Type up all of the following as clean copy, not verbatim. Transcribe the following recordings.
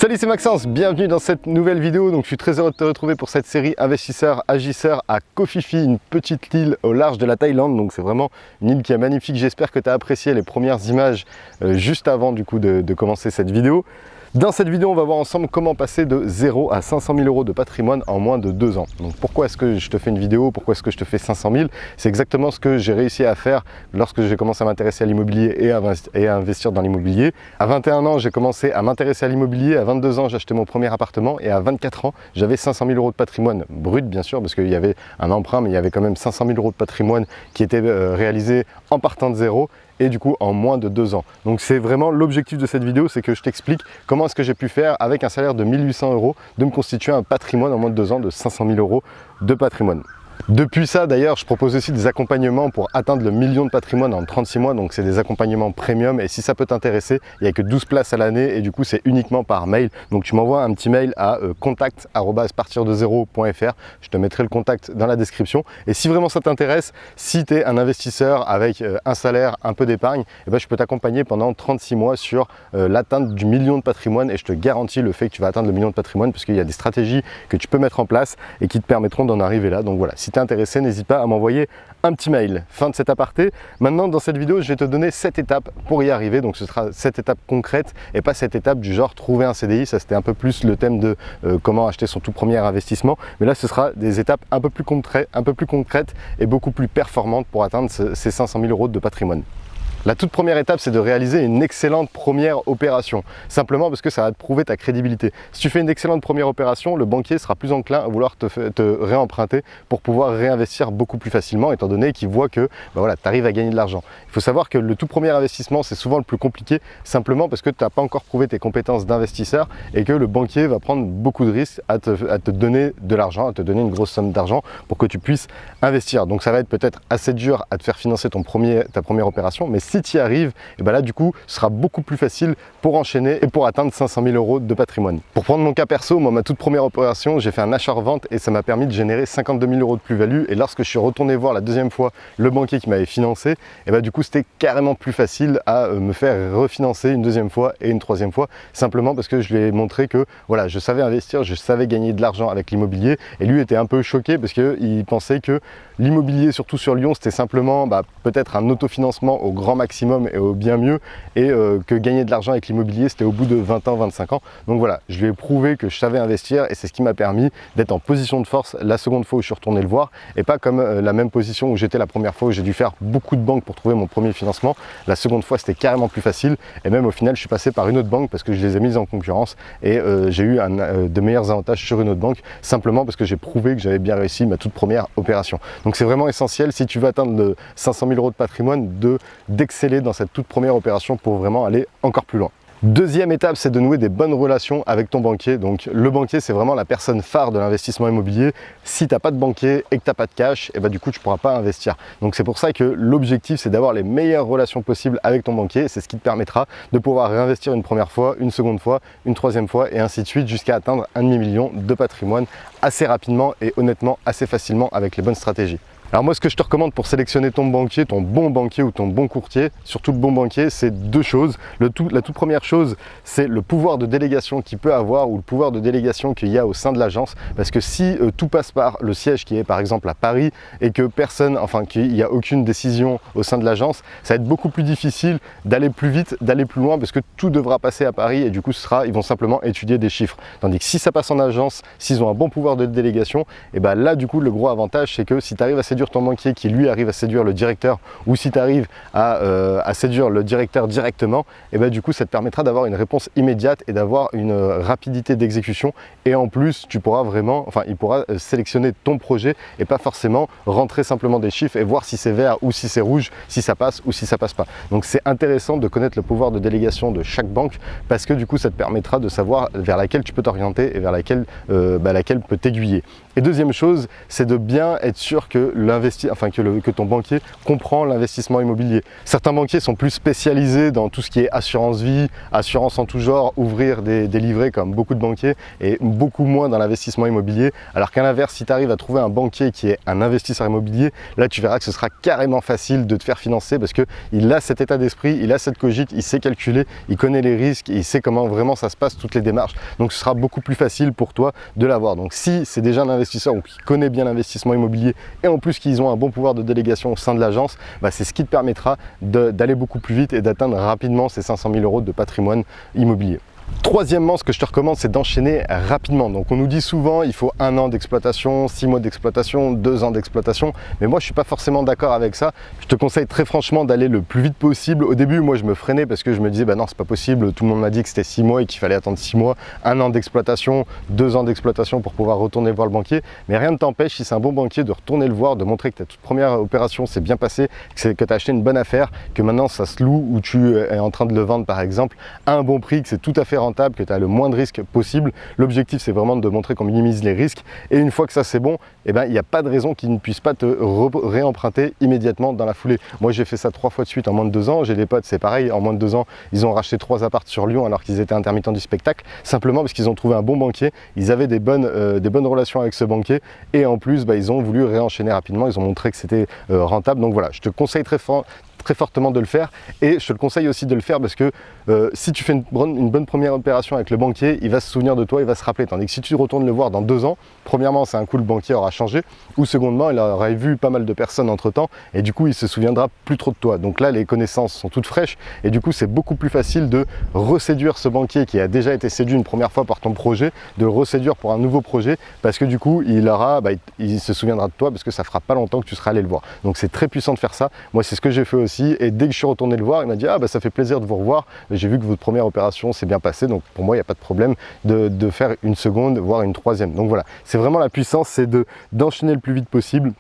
Salut, c'est Maxence, bienvenue dans cette nouvelle vidéo. Donc je suis très heureux de te retrouver pour cette série investisseurs agisseurs à Koh Phi Phi, une petite île au large de la Thaïlande. Donc c'est vraiment une île qui est magnifique. J'espère que tu as apprécié les premières images juste avant du coup de commencer cette vidéo. Dans cette vidéo, on va voir ensemble comment passer de 0 à 500 000 euros de patrimoine en moins de 2 ans. Donc pourquoi est-ce que je te fais une vidéo? Pourquoi est-ce que je te fais 500 000? C'est exactement ce que j'ai réussi à faire lorsque j'ai commencé à m'intéresser à l'immobilier et à investir dans l'immobilier. À 21 ans, j'ai commencé à m'intéresser à l'immobilier. À 22 ans, j'ai acheté mon premier appartement. Et à 24 ans, j'avais 500 000 euros de patrimoine brut, bien sûr, parce qu'il y avait un emprunt, mais il y avait quand même 500 000 euros de patrimoine qui était réalisé en partant de zéro. Et du coup en moins de 2 ans. Donc c'est vraiment l'objectif de cette vidéo, c'est que je t'explique comment est-ce que j'ai pu faire avec un salaire de 1800 euros de me constituer un patrimoine en moins de 2 ans de 500 000 euros de patrimoine. Depuis ça d'ailleurs, je propose aussi des accompagnements pour atteindre le million de patrimoine en 36 mois, donc c'est des accompagnements premium et si ça peut t'intéresser, il n'y a que 12 places à l'année et du coup c'est uniquement par mail. Donc tu m'envoies un petit mail à contact@partir-de-zero.fr, je te mettrai le contact dans la description et si vraiment ça t'intéresse, si tu es un investisseur avec un salaire, un peu d'épargne, je peux t'accompagner pendant 36 mois sur l'atteinte du million de patrimoine et je te garantis le fait que tu vas atteindre le million de patrimoine parce qu'il y a des stratégies que tu peux mettre en place et qui te permettront d'en arriver là. Donc voilà, si tu es intéressé, n'hésite pas à m'envoyer un petit mail. Fin de cet aparté. Maintenant, dans cette vidéo, je vais te donner 7 étapes pour y arriver. Donc, ce sera 7 étapes concrètes et pas 7 étapes du genre trouver un CDI. Ça, c'était un peu plus le thème de comment acheter son tout premier investissement. Mais là, ce sera des étapes un peu plus concrètes et beaucoup plus performantes pour atteindre ces 500 000 euros de patrimoine. La toute première étape, c'est de réaliser une excellente première opération, simplement parce que ça va te prouver ta crédibilité. Si tu fais une excellente première opération, le banquier sera plus enclin à vouloir te réemprunter pour pouvoir réinvestir beaucoup plus facilement, étant donné qu'il voit que tu arrives à gagner de l'argent. Il faut savoir que le tout premier investissement, c'est souvent le plus compliqué, simplement parce que tu n'as pas encore prouvé tes compétences d'investisseur et que le banquier va prendre beaucoup de risques à te donner de l'argent, à te donner une grosse somme d'argent pour que tu puisses investir. Donc ça va être peut-être assez dur à te faire financer ta première opération, mais si tu y arrives, et là du coup ce sera beaucoup plus facile pour enchaîner et pour atteindre 500 000 euros de patrimoine. Pour prendre mon cas perso, moi ma toute première opération, j'ai fait un achat-revente et ça m'a permis de générer 52 000 euros de plus-value et lorsque je suis retourné voir la deuxième fois le banquier qui m'avait financé, du coup c'était carrément plus facile à me faire refinancer une deuxième fois et une troisième fois, simplement parce que je lui ai montré que voilà, je savais investir, je savais gagner de l'argent avec l'immobilier et lui était un peu choqué parce qu'il pensait que l'immobilier, surtout sur Lyon, c'était simplement peut-être un autofinancement au grand maximum et au bien mieux et que gagner de l'argent avec l'immobilier c'était au bout de 20 ans, 25 ans. Donc voilà, je lui ai prouvé que je savais investir et c'est ce qui m'a permis d'être en position de force la seconde fois où je suis retourné le voir et pas comme la même position où j'étais la première fois où j'ai dû faire beaucoup de banques pour trouver mon premier financement. La seconde fois c'était carrément plus facile et même au final je suis passé par une autre banque parce que je les ai mises en concurrence et j'ai eu de meilleurs avantages sur une autre banque simplement parce que j'ai prouvé que j'avais bien réussi ma toute première opération. Donc c'est vraiment essentiel si tu veux atteindre de 500 000 euros de patrimoine d'exceller dans cette toute première opération pour vraiment aller encore plus loin. Deuxième étape, c'est de nouer des bonnes relations avec ton banquier. Donc le banquier, c'est vraiment la personne phare de l'investissement immobilier. Si tu n'as pas de banquier et que tu n'as pas de cash, du coup tu ne pourras pas investir. Donc c'est pour ça que l'objectif, c'est d'avoir les meilleures relations possibles avec ton banquier. C'est ce qui te permettra de pouvoir réinvestir une première fois, une seconde fois, une troisième fois et ainsi de suite jusqu'à atteindre un demi-million de patrimoine assez rapidement et honnêtement assez facilement avec les bonnes stratégies. Alors moi, ce que je te recommande pour sélectionner ton banquier, ton bon banquier ou ton bon courtier, surtout le bon banquier, c'est deux choses. La toute première chose, c'est le pouvoir de délégation qu'il peut avoir ou le pouvoir de délégation qu'il y a au sein de l'agence. Parce que si tout passe par le siège qui est par exemple à Paris et que qu'il n'y a aucune décision au sein de l'agence, ça va être beaucoup plus difficile d'aller plus vite, d'aller plus loin parce que tout devra passer à Paris et du coup ils vont simplement étudier des chiffres. Tandis que si ça passe en agence, s'ils ont un bon pouvoir de délégation, là du coup le gros avantage c'est que si tu arrives à séduire ton banquier qui lui arrive à séduire le directeur ou si tu arrives à séduire le directeur directement, du coup ça te permettra d'avoir une réponse immédiate et d'avoir une rapidité d'exécution et en plus il pourra sélectionner ton projet et pas forcément rentrer simplement des chiffres et voir si c'est vert ou si c'est rouge, si ça passe ou si ça passe pas. Donc c'est intéressant de connaître le pouvoir de délégation de chaque banque parce que du coup ça te permettra de savoir vers laquelle tu peux t'orienter et vers laquelle peut t'aiguiller. Et deuxième chose, c'est de bien être sûr que ton banquier comprend l'investissement immobilier. Certains banquiers sont plus spécialisés dans tout ce qui est assurance vie, assurance en tout genre, ouvrir des livrets comme beaucoup de banquiers, et beaucoup moins dans l'investissement immobilier. Alors qu'à l'inverse, si tu arrives à trouver un banquier qui est un investisseur immobilier, là tu verras que ce sera carrément facile de te faire financer parce qu'il a cet état d'esprit, il a cette cogite, il sait calculer, il connaît les risques, il sait comment vraiment ça se passe, toutes les démarches. Donc ce sera beaucoup plus facile pour toi de l'avoir. Donc si c'est déjà un investisseur ou qui connaît bien l'investissement immobilier et en plus qu'ils ont un bon pouvoir de délégation au sein de l'agence, c'est ce qui te permettra d'aller beaucoup plus vite et d'atteindre rapidement ces 500 000 € de patrimoine immobilier. Troisièmement, ce que je te recommande, c'est d'enchaîner rapidement. Donc on nous dit souvent il faut 1 an d'exploitation, 6 mois d'exploitation, 2 ans d'exploitation, mais moi je suis pas forcément d'accord avec ça. Je te conseille très franchement d'aller le plus vite possible. Au début, moi je me freinais parce que je me disais non, c'est pas possible, tout le monde m'a dit que c'était 6 mois et qu'il fallait attendre 6 mois, 1 an d'exploitation, 2 ans d'exploitation pour pouvoir retourner voir le banquier. Mais rien ne t'empêche, si c'est un bon banquier, de retourner le voir, de montrer que ta toute première opération s'est bien passée, que tu as acheté une bonne affaire, que maintenant ça se loue ou tu es en train de le vendre par exemple à un bon prix, que c'est tout à fait rentable, que tu as le moins de risques possible. L'objectif, c'est vraiment de montrer qu'on minimise les risques. Et une fois que ça c'est bon, il n'y a pas de raison qu'ils ne puissent pas te réemprunter immédiatement dans la foulée. Moi, j'ai fait ça 3 fois de suite en moins de 2 ans. J'ai des potes, c'est pareil, en moins de 2 ans, ils ont racheté 3 apparts sur Lyon alors qu'ils étaient intermittents du spectacle, simplement parce qu'ils ont trouvé un bon banquier, ils avaient des bonnes relations avec ce banquier et en plus, ils ont voulu réenchaîner rapidement, ils ont montré que c'était rentable. Donc voilà, je te conseille très fortement de le faire et je te le conseille aussi de le faire parce que si tu fais une bonne première opération avec le banquier, il va se souvenir de toi, il va se rappeler, tandis que si tu retournes le voir dans 2 ans, premièrement c'est un coup, le banquier aura changé, ou secondement il aura vu pas mal de personnes entre temps et du coup il se souviendra plus trop de toi. Donc là les connaissances sont toutes fraîches et du coup c'est beaucoup plus facile de reséduire ce banquier qui a déjà été séduit une première fois par ton projet, de le reséduire pour un nouveau projet parce que du coup il se souviendra de toi parce que ça fera pas longtemps que tu seras allé le voir. Donc c'est très puissant de faire ça. Moi c'est ce que j'ai fait aussi et dès que je suis retourné le voir, il m'a dit ça fait plaisir de vous revoir, j'ai vu que votre première opération s'est bien passée, donc pour moi il n'y a pas de problème de faire une seconde voire une troisième. Donc voilà, c'est vraiment la puissance, c'est d'enchaîner le plus vite possible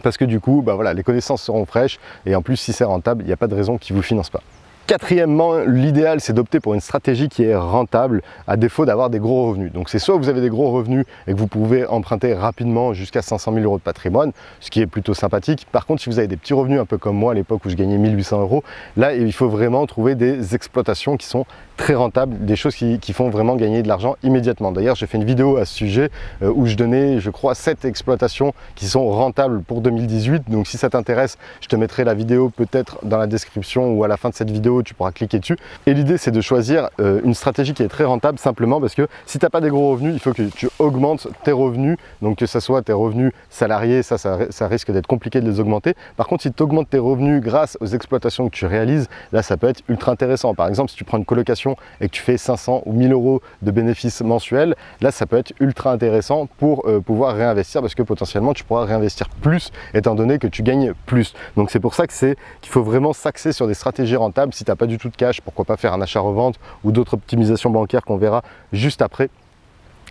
parce que du coup les connaissances seront fraîches et en plus si c'est rentable, il n'y a pas de raison qu'ils ne vous financent pas. Quatrièmement, l'idéal c'est d'opter pour une stratégie qui est rentable à défaut d'avoir des gros revenus. Donc c'est soit vous avez des gros revenus et que vous pouvez emprunter rapidement jusqu'à 500 000 € de patrimoine, ce qui est plutôt sympathique. Par contre, si vous avez des petits revenus un peu comme moi à l'époque où je gagnais 1 800 €, là il faut vraiment trouver des exploitations qui sont très rentables, des choses qui font vraiment gagner de l'argent immédiatement. D'ailleurs, j'ai fait une vidéo à ce sujet où je donnais, je crois, 7 exploitations qui sont rentables pour 2018. Donc si ça t'intéresse, je te mettrai la vidéo peut-être dans la description ou à la fin de cette vidéo, tu pourras cliquer dessus. Et l'idée, c'est de choisir une stratégie qui est très rentable simplement parce que si tu n'as pas des gros revenus, il faut que tu augmentes tes revenus. Donc que ce soit tes revenus salariés, ça risque d'être compliqué de les augmenter. Par contre, si tu augmentes tes revenus grâce aux exploitations que tu réalises, là, ça peut être ultra intéressant. Par exemple, si tu prends une colocation et que tu fais 500 ou 1000 € de bénéfices mensuels, là ça peut être ultra intéressant pour pouvoir réinvestir parce que potentiellement tu pourras réinvestir plus étant donné que tu gagnes plus. Donc c'est pour ça qu'il faut vraiment s'axer sur des stratégies rentables. Si tu n'as pas du tout de cash, pourquoi pas faire un achat-revente ou d'autres optimisations bancaires qu'on verra juste après.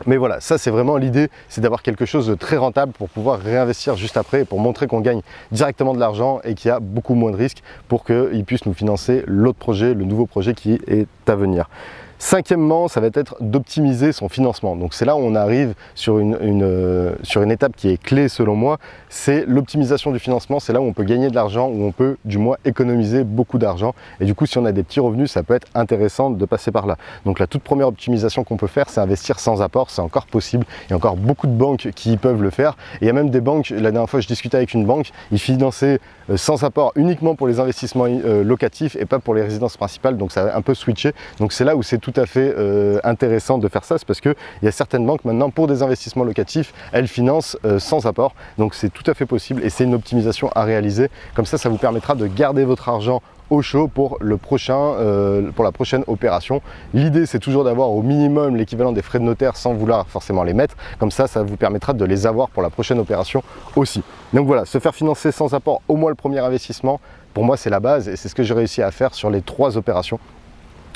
Mais voilà, ça c'est vraiment l'idée, c'est d'avoir quelque chose de très rentable pour pouvoir réinvestir juste après et pour montrer qu'on gagne directement de l'argent et qu'il y a beaucoup moins de risques pour qu'ils puissent nous financer l'autre projet, le nouveau projet qui est à venir. Cinquièmement, ça va être d'optimiser son financement. Donc c'est là où on arrive sur une étape qui est clé selon moi, c'est l'optimisation du financement. C'est là où on peut gagner de l'argent, où on peut du moins économiser beaucoup d'argent. Et du coup, si on a des petits revenus, ça peut être intéressant de passer par là. Donc la toute première optimisation qu'on peut faire, c'est investir sans apport. C'est encore possible. Il y a encore beaucoup de banques qui peuvent le faire. Et il y a même des banques, la dernière fois je discutais avec une banque, ils finançaient sans apport uniquement pour les investissements locatifs et pas pour les résidences principales. Donc ça a un peu switché. Donc c'est là où c'est tout à fait intéressant de faire ça, c'est parce qu'il y a certaines banques maintenant pour des investissements locatifs, elles financent sans apport, donc c'est tout à fait possible et c'est une optimisation à réaliser. Comme ça vous permettra de garder votre argent au chaud pour la prochaine opération. L'idée c'est toujours d'avoir au minimum l'équivalent des frais de notaire sans vouloir forcément les mettre, comme ça vous permettra de les avoir pour la prochaine opération aussi. Donc voilà, se faire financer sans apport au moins le premier investissement, pour moi c'est la base et c'est ce que j'ai réussi à faire sur les 3 opérations.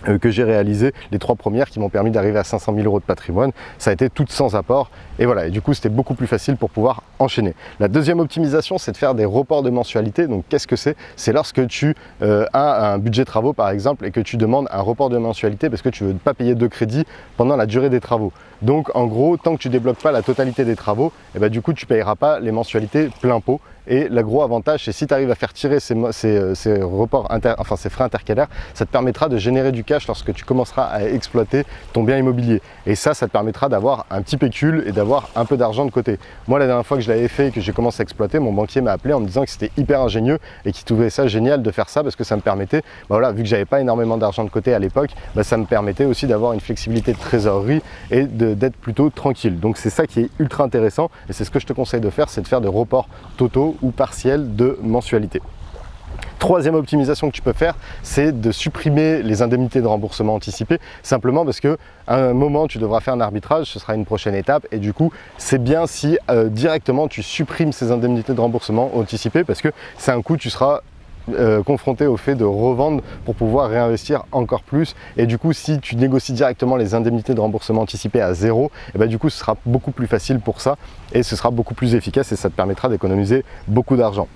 que j'ai réalisé, les 3 premières qui m'ont permis d'arriver à 500 000 € de patrimoine, ça a été toutes sans apport et voilà, et du coup c'était beaucoup plus facile pour pouvoir enchaîner. La deuxième optimisation, c'est de faire des reports de mensualité. Donc qu'est-ce que c'est? C'est lorsque tu as un budget travaux par exemple et que tu demandes un report de mensualité parce que tu ne veux pas payer de crédit pendant la durée des travaux. Donc en gros, tant que tu ne débloques pas la totalité des travaux, et ben, du coup tu ne payeras pas les mensualités plein pot. Et le gros avantage, c'est si tu arrives à faire tirer ces frais intercalaires, ça te permettra de générer du cash lorsque tu commenceras à exploiter ton bien immobilier. Et ça te permettra d'avoir un petit pécule et d'avoir un peu d'argent de côté. Moi, la dernière fois que je l'avais fait et que j'ai commencé à exploiter, mon banquier m'a appelé en me disant que c'était hyper ingénieux et qu'il trouvait ça génial de faire ça parce que ça me permettait, voilà, vu que j'avais pas énormément d'argent de côté à l'époque, ça me permettait aussi d'avoir une flexibilité de trésorerie et d'être plutôt tranquille. Donc c'est ça qui est ultra intéressant et c'est ce que je te conseille de faire, c'est de faire des reports totaux ou partiels de mensualité. Troisième optimisation que tu peux faire, c'est de supprimer les indemnités de remboursement anticipé, simplement parce que à un moment tu devras faire un arbitrage, ce sera une prochaine étape et du coup c'est bien si directement tu supprimes ces indemnités de remboursement anticipé parce que c'est un coup tu seras confronté au fait de revendre pour pouvoir réinvestir encore plus et du coup si tu négocies directement les indemnités de remboursement anticipé à 0, et ben, du coup ce sera beaucoup plus facile pour ça et ce sera beaucoup plus efficace et ça te permettra d'économiser beaucoup d'argent.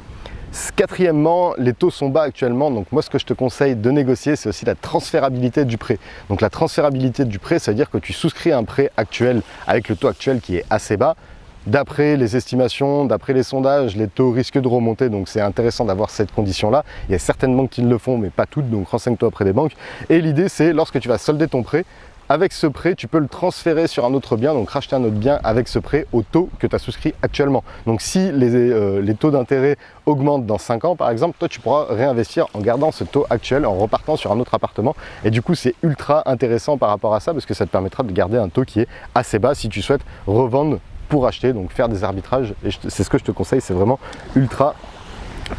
Quatrièmement, les taux sont bas actuellement, donc moi ce que je te conseille de négocier, c'est aussi la transférabilité du prêt. Donc la transférabilité du prêt, ça veut dire que tu souscris un prêt actuel avec le taux actuel qui est assez bas. D'après les estimations, d'après les sondages, les taux risquent de remonter, donc c'est intéressant d'avoir cette condition-là. Il y a certaines banques qui le font, mais pas toutes, donc renseigne-toi auprès des banques. Et l'idée, c'est lorsque tu vas solder ton prêt, avec ce prêt, tu peux le transférer sur un autre bien, donc racheter un autre bien avec ce prêt au taux que tu as souscrit actuellement. Donc si les taux d'intérêt augmentent dans 5 ans par exemple, toi tu pourras réinvestir en gardant ce taux actuel, en repartant sur un autre appartement. Et du coup c'est ultra intéressant par rapport à ça parce que ça te permettra de garder un taux qui est assez bas si tu souhaites revendre pour acheter, donc faire des arbitrages. Et c'est ce que je te conseille, c'est vraiment ultra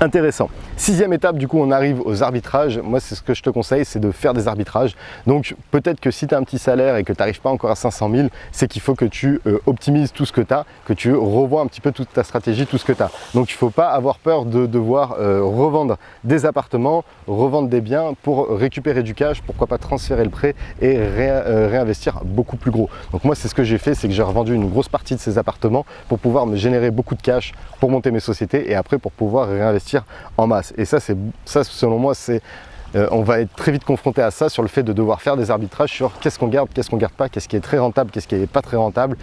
intéressant. Sixième étape, du coup on arrive aux arbitrages. Moi c'est ce que je te conseille, c'est de faire des arbitrages. Donc peut-être que si tu as un petit salaire et que tu n'arrives pas encore à 500 000, c'est qu'il faut que tu optimises tout ce que tu as, que tu revois un petit peu toute ta stratégie, tout ce que tu as. Donc il ne faut pas avoir peur de devoir revendre des appartements, revendre des biens pour récupérer du cash, pourquoi pas transférer le prêt et réinvestir beaucoup plus gros. Donc moi c'est ce que j'ai fait, c'est que j'ai revendu une grosse partie de ces appartements pour pouvoir me générer beaucoup de cash pour monter mes sociétés et après pour pouvoir réinvestir en masse. Et ça selon moi, on va être très vite confronté à ça sur le fait de devoir faire des arbitrages sur qu'est-ce qu'on garde pas, qu'est-ce qui est très rentable, qu'est-ce qui n'est pas très rentable,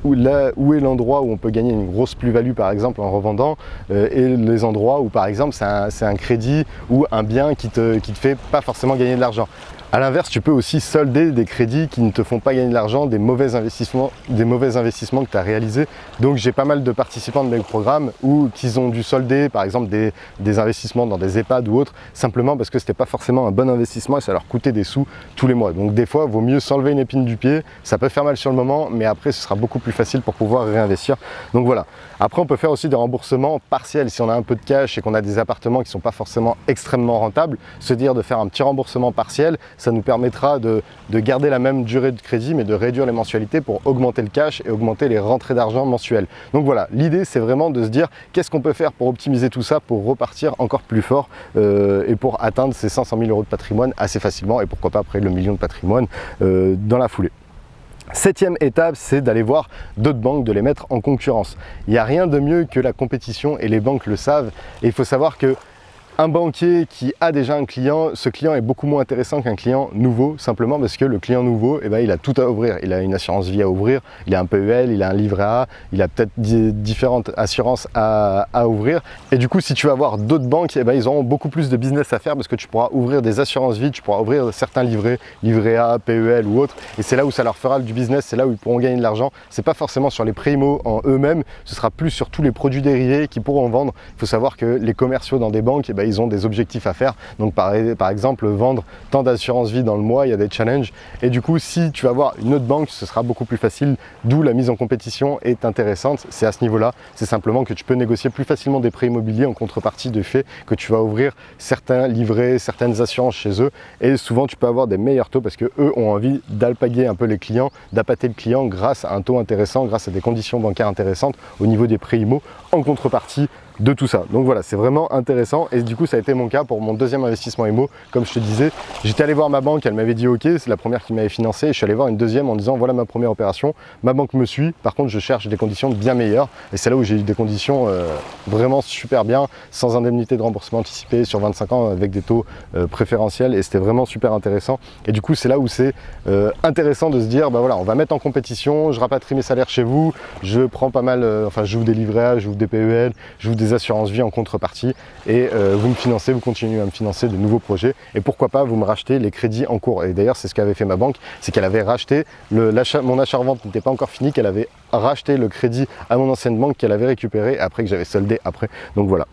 où est l'endroit où on peut gagner une grosse plus-value par exemple en revendant et les endroits où par exemple c'est un crédit ou un bien qui te fait pas forcément gagner de l'argent. A l'inverse, tu peux aussi solder des crédits qui ne te font pas gagner de l'argent, des mauvais investissements que tu as réalisés. Donc j'ai pas mal de participants de mes programmes qui ont dû solder par exemple des investissements dans des EHPAD ou autres, simplement parce que c'était pas forcément un bon investissement et ça leur coûtait des sous tous les mois. Donc des fois, il vaut mieux s'enlever une épine du pied, ça peut faire mal sur le moment, mais après ce sera beaucoup plus facile pour pouvoir réinvestir. Donc voilà. Après on peut faire aussi des remboursements partiels si on a un peu de cash et qu'on a des appartements qui ne sont pas forcément extrêmement rentables, se dire de faire un petit remboursement partiel, ça nous permettra de garder la même durée de crédit mais de réduire les mensualités pour augmenter le cash et augmenter les rentrées d'argent mensuelles. Donc voilà, l'idée c'est vraiment de se dire qu'est-ce qu'on peut faire pour optimiser tout ça, pour repartir encore plus fort et pour atteindre ces 500 000 € de patrimoine assez facilement et pourquoi pas après le million de patrimoine dans la foulée. Septième étape, c'est d'aller voir d'autres banques, de les mettre en concurrence. Il n'y a rien de mieux que la compétition et les banques le savent. Et il faut savoir que un banquier qui a déjà un client, ce client est beaucoup moins intéressant qu'un client nouveau, simplement parce que le client nouveau, il a tout à ouvrir. Il a une assurance vie à ouvrir, il a un PEL, il a un livret A, il a peut-être différentes assurances à ouvrir. Et du coup, si tu vas voir d'autres banques, ils auront beaucoup plus de business à faire parce que tu pourras ouvrir des assurances vie, tu pourras ouvrir certains livrets, livret A, PEL ou autres. Et c'est là où ça leur fera du business, c'est là où ils pourront gagner de l'argent. C'est pas forcément sur les prêts IMO en eux-mêmes, ce sera plus sur tous les produits dérivés qu'ils pourront vendre. Il faut savoir que les commerciaux dans des banques, ils ont des objectifs à faire. Donc par exemple, vendre tant d'assurance vie dans le mois, il y a des challenges. Et du coup, si tu vas voir une autre banque, ce sera beaucoup plus facile. D'où la mise en compétition est intéressante. C'est à ce niveau-là. C'est simplement que tu peux négocier plus facilement des prêts immobiliers en contrepartie du fait que tu vas ouvrir certains livrets, certaines assurances chez eux. Et souvent, tu peux avoir des meilleurs taux parce que eux ont envie d'alpaguer un peu les clients, d'appâter le client grâce à un taux intéressant, grâce à des conditions bancaires intéressantes au niveau des prêts IMO en contrepartie de tout ça. Donc voilà, c'est vraiment intéressant et du coup ça a été mon cas pour mon deuxième investissement IMO. Comme je te disais, j'étais allé voir ma banque, elle m'avait dit ok, c'est la première qui m'avait financé, et je suis allé voir une deuxième en disant voilà ma première opération, ma banque me suit, par contre je cherche des conditions bien meilleures, et c'est là où j'ai eu des conditions vraiment super bien, sans indemnité de remboursement anticipé sur 25 ans avec des taux préférentiels, et c'était vraiment super intéressant. Et du coup c'est là où c'est intéressant de se dire bah voilà, on va mettre en compétition, je rapatrie mes salaires chez vous, je prends pas mal, enfin je vous des livrets A, je vous des PEL, je vous des assurances vie en contrepartie, et vous me financez, vous continuez à me financer de nouveaux projets, et pourquoi pas vous me rachetez les crédits en cours. Et d'ailleurs c'est ce qu'avait fait ma banque, c'est qu'elle avait racheté, mon achat-revente n'était pas encore fini, qu'elle avait racheté le crédit à mon ancienne banque qu'elle avait récupéré après, que j'avais soldé après, donc voilà.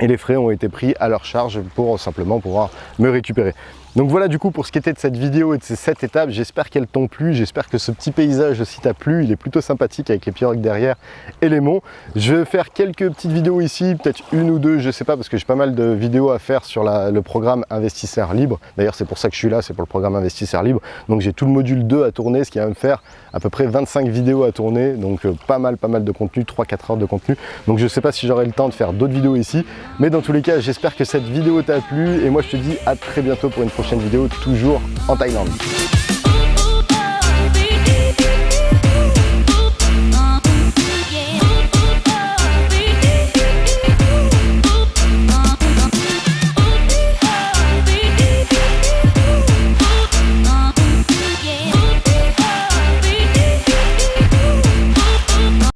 Et les frais ont été pris à leur charge pour simplement pouvoir me récupérer. Donc voilà du coup pour ce qui était de cette vidéo et de ces 7 étapes, j'espère qu'elles t'ont plu, j'espère que ce petit paysage aussi t'a plu, il est plutôt sympathique avec les pirogues derrière et les monts. Je vais faire quelques petites vidéos ici, peut-être une ou deux, je sais pas, parce que j'ai pas mal de vidéos à faire sur le programme Investisseur Libre. D'ailleurs c'est pour ça que je suis là, c'est pour le programme Investisseur Libre. Donc j'ai tout le module 2 à tourner, ce qui va me faire à peu près 25 vidéos à tourner, donc pas mal de contenu, 3-4 heures de contenu. Donc je sais pas si j'aurai le temps de faire d'autres vidéos ici, mais dans tous les cas j'espère que cette vidéo t'a plu, et moi je te dis à très bientôt pour une prochaine vidéo, toujours en Thaïlande.